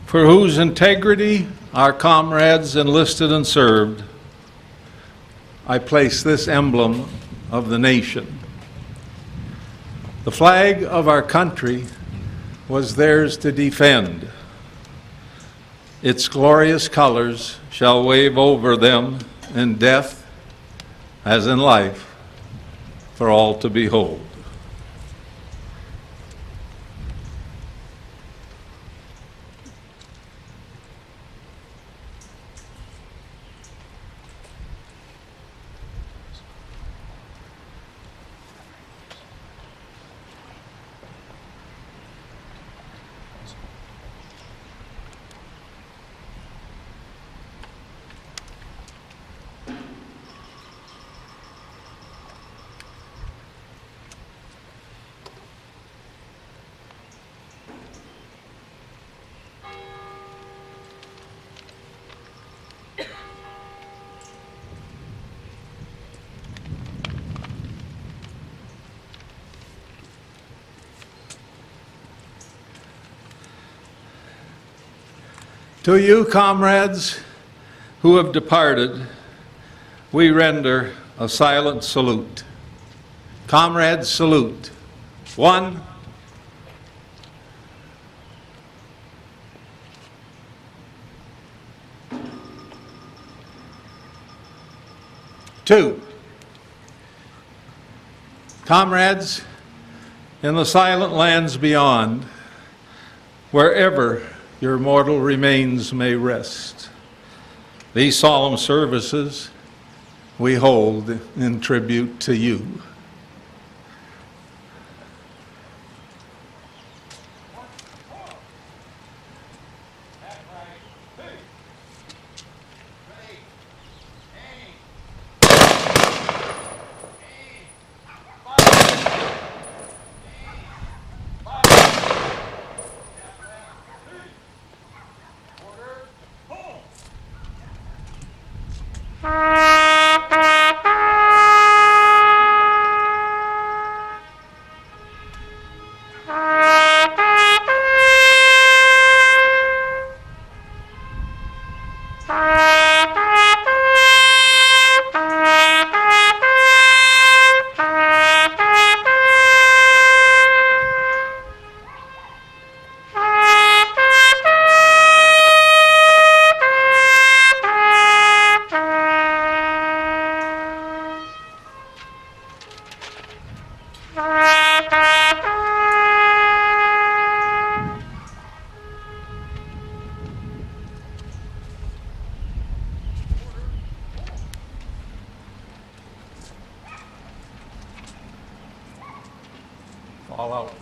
for whose integrity our comrades enlisted and served, I place this emblem of the nation. The flag of our country was theirs to defend. Its glorious colors shall wave over them in death as in life for all to behold. To you, comrades who have departed, we render a silent salute. Comrades, salute. 1, 2. Comrades, in the silent lands beyond, wherever your mortal remains may rest, these solemn services we hold in tribute to you. all out.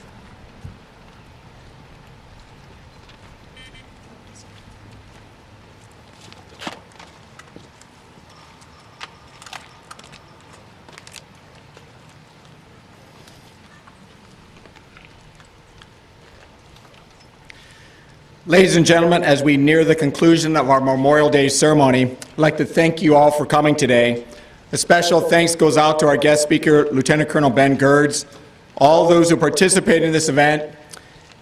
Ladies and gentlemen, as we near the conclusion of our Memorial Day ceremony, I'd like to thank you all for coming today. A special thanks goes out to our guest speaker, Lieutenant Colonel Ben Gerds, all those who participated in this event,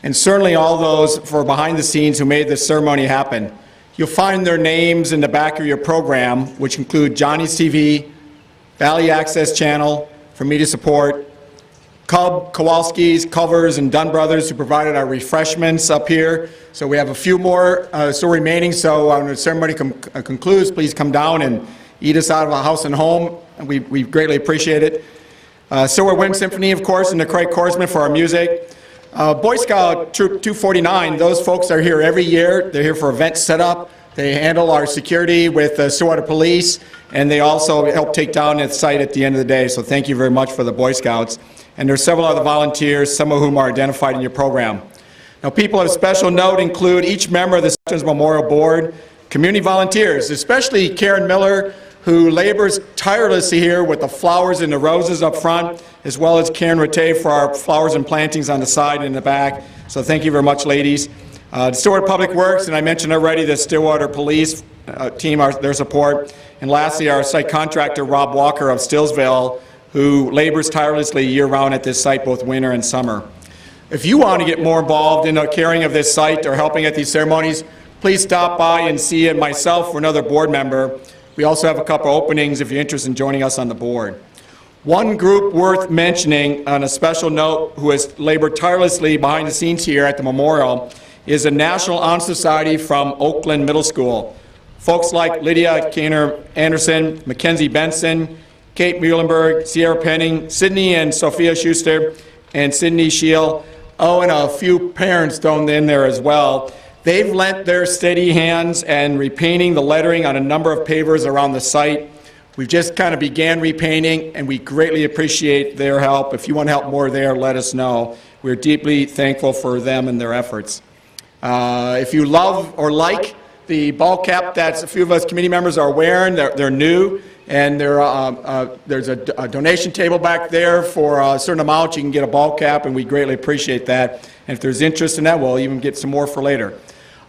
and certainly all those for behind the scenes who made this ceremony happen. You'll find their names in the back of your program, which include Johnny's TV, Valley Access Channel for media support, Cub, Kowalski's, Covers, and Dunn Brothers, who provided our refreshments up here. So we have a few more still remaining, so when the ceremony concludes, please come down and eat us out of a house and home, and we greatly appreciate it. Stillwater Wind Symphony, of course, and the Craig Korsman for our music. Boy Scout Troop 249, those folks are here every year. They're here for event setup. They handle our security with Stillwater Police, and they also help take down the site at the end of the day. So thank you very much for the Boy Scouts. And there are several other volunteers, some of whom are identified in your program. Now, people of special note include each member of the Veterans Memorial Board, community volunteers, especially Karen Miller, who labors tirelessly here with the flowers and the roses up front, as well as Karen Rattay for our flowers and plantings on the side and in the back. So thank you very much, ladies. The Stillwater Public Works, and I mentioned already the Stillwater Police team, their support. And lastly, our site contractor, Rob Walker of Stillsville, who labors tirelessly year-round at this site, both winter and summer. If you want to get more involved in the caring of this site or helping at these ceremonies, please stop by and see myself or another board member. We also have a couple openings if you're interested in joining us on the board. One group worth mentioning on a special note who has labored tirelessly behind the scenes here at the memorial is the National Honor Society from Oakland Middle School. Folks like Lydia Kainer Anderson, Mackenzie Benson, Kate Muhlenberg, Sierra Penning, Sydney and Sophia Schuster, and Sydney Scheel. Oh, and a few parents thrown in there as well. They've lent their steady hands and repainting the lettering on a number of pavers around the site. We've just kind of began repainting, and we greatly appreciate their help. If you want to help more there, let us know. We're deeply thankful for them and their efforts. If you love or like the ball cap that a few of us committee members are wearing, they're new. And there's a donation table back there for a certain amount. You can get a ball cap, and we greatly appreciate that. And if there's interest in that, we'll even get some more for later.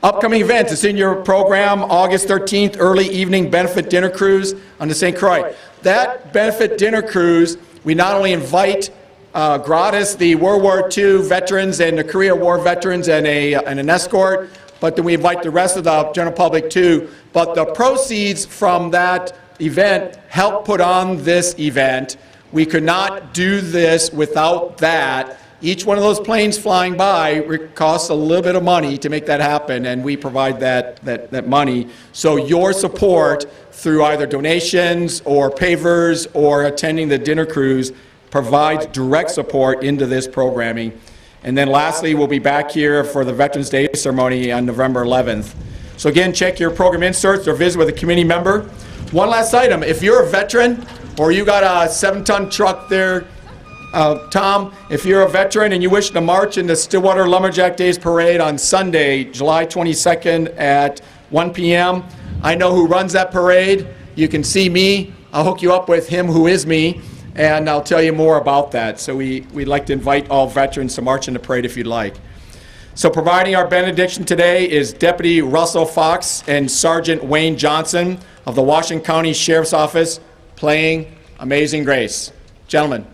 Upcoming events, it's in your program, August 13th, early evening benefit dinner cruise on the St. Croix. That benefit dinner cruise, we not only invite gratis the World War II veterans and the Korea War veterans and an escort, but then we invite the rest of the general public too. But the proceeds from that event help put on this event. We could not do this without that. Each one of those planes flying by costs a little bit of money to make that happen, and we provide that money. So your support through either donations or pavers or attending the dinner cruise provides direct support into this programming. And then lastly, we'll be back here for the Veterans Day ceremony on November 11th. So again, check your program inserts or visit with a committee member. One last item, if you're a veteran or you got a 7-ton truck there, Tom, if you're a veteran and you wish to march in the Stillwater Lumberjack Days Parade on Sunday, July 22nd at 1 p.m., I know who runs that parade. You can see me. I'll hook you up with him who is me, and I'll tell you more about that. So we'd like to invite all veterans to march in the parade if you'd like. So providing our benediction today is Deputy Russell Fox and Sergeant Wayne Johnson of the Washington County Sheriff's Office playing Amazing Grace. Gentlemen.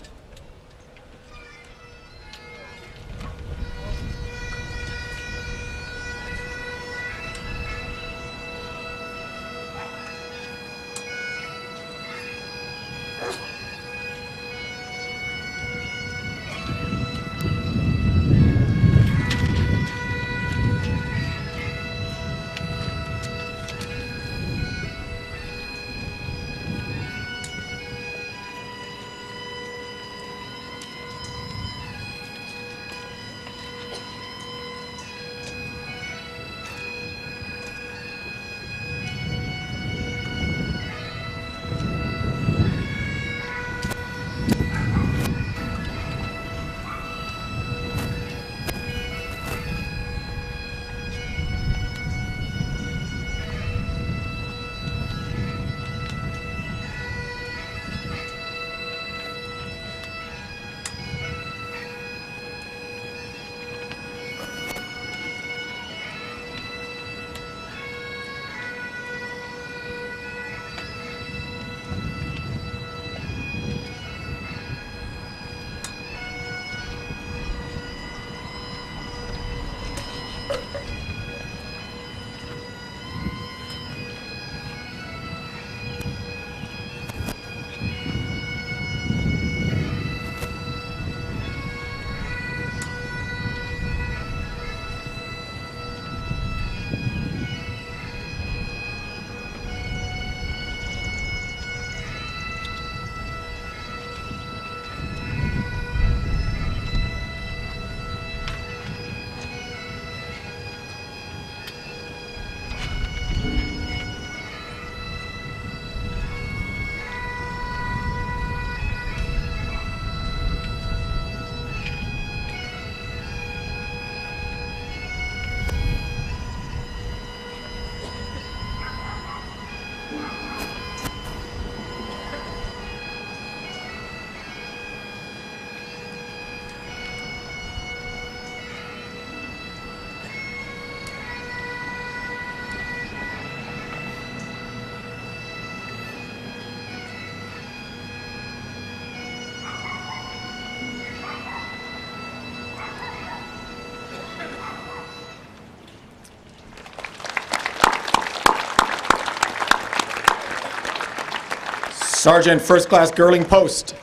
Sergeant First Class Girling Post.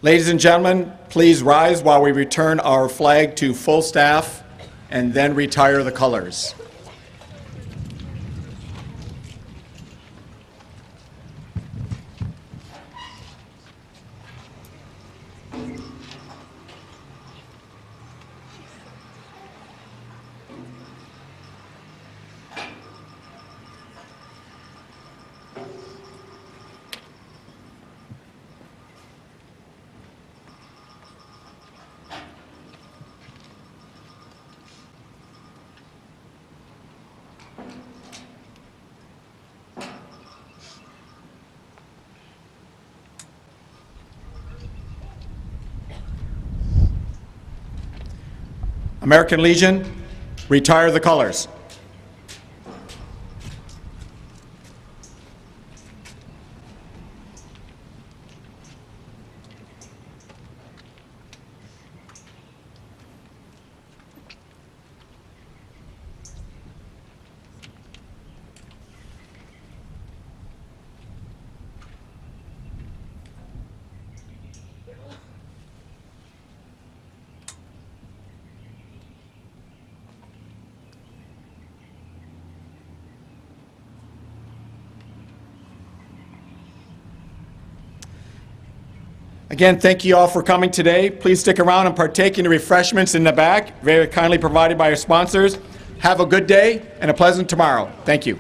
Ladies and gentlemen, please rise while we return our flag to full staff and then retire the colors. American Legion, retire the colors. Again, thank you all for coming today. Please stick around and partake in the refreshments in the back, very kindly provided by our sponsors. Have a good day and a pleasant tomorrow. Thank you.